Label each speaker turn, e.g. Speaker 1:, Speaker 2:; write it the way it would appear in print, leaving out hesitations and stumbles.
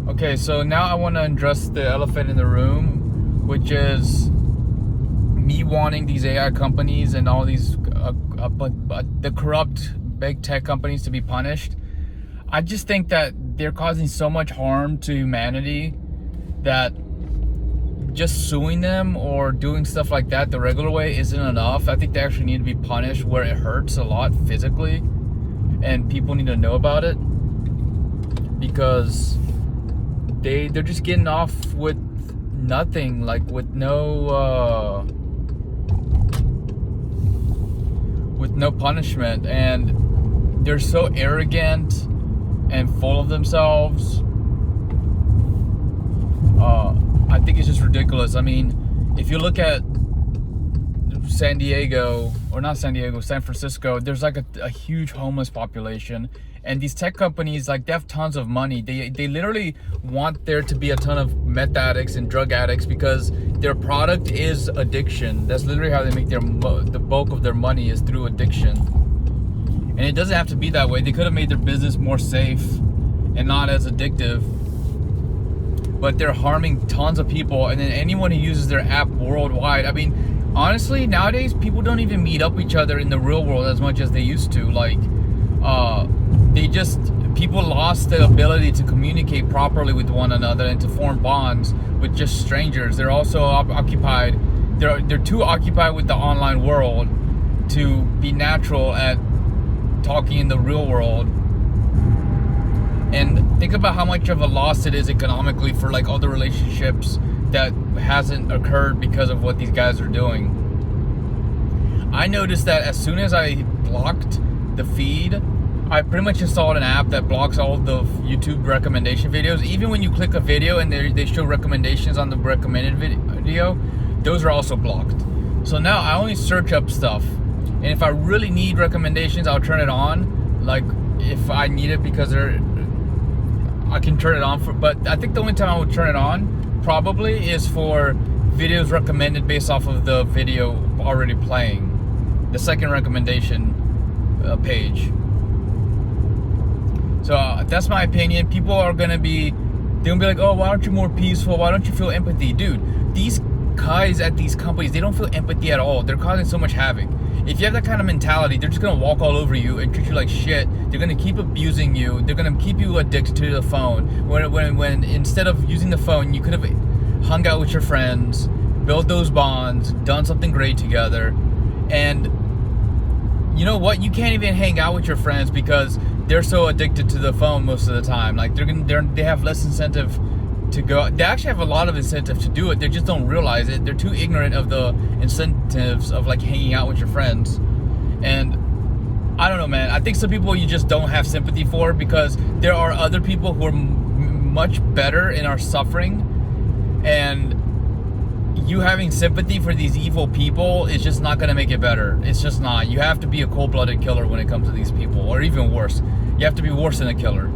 Speaker 1: Okay, so now I want to address the elephant in the room, which is me wanting these AI companies and all these the corrupt big tech companies to be punished. I just think that they're causing so much harm to humanity that just suing them or doing stuff like that the regular way isn't enough. I think they actually need to be punished where it hurts a lot physically, and people need to know about it, because they're just getting off with nothing, like with no punishment, and they're so arrogant and full of themselves. I think it's just ridiculous. I mean, if you look at San Francisco, there's like a huge homeless population, and these tech companies, like, they have tons of money. They literally want there to be a ton of meth addicts and drug addicts because their product is addiction. That's literally how they make the bulk of their money, is through addiction. And it doesn't have to be that way. They could have made their business more safe and not as addictive, but they're harming tons of people, and then anyone who uses their app worldwide. I mean, honestly, nowadays people don't even meet up with each other in the real world as much as they used to. Like, people lost the ability to communicate properly with one another and to form bonds with just strangers. They're also occupied. They're too occupied with the online world to be natural at talking in the real world. And think about how much of a loss it is economically for like all the relationships that hasn't occurred because of what these guys are doing. I noticed that as soon as I blocked the feed, I pretty much installed an app that blocks all of the YouTube recommendation videos. Even when you click a video and they show recommendations on the recommended video, those are also blocked. So now I only search up stuff, and if I really need recommendations, I'll turn it on. Like, if I need it, because I can turn it on for, but I think the only time I would turn it on probably is for videos recommended based off of the video already playing, the second recommendation page. So that's my opinion. People are gonna be like, oh, why aren't you more peaceful? Why don't you feel empathy? Dude, these guys at these companies, they don't feel empathy at all. They're causing so much havoc. If you have that kind of mentality, they're just gonna walk all over you and treat you like shit. They're gonna keep abusing you. They're gonna keep you addicted to the phone. When instead of using the phone, you could have hung out with your friends, built those bonds, done something great together. And you know what? You can't even hang out with your friends because they're so addicted to the phone most of the time. Like, they have less incentive to go. They actually have a lot of incentive to do it. They just don't realize it. They're too ignorant of the incentives of like hanging out with your friends. And I don't know, man. I think some people you just don't have sympathy for, because there are other people who are much better and are suffering, and you having sympathy for these evil people is just not going to make it better. It's just not. You have to be a cold-blooded killer when it comes to these people, or even worse. You have to be worse than a killer.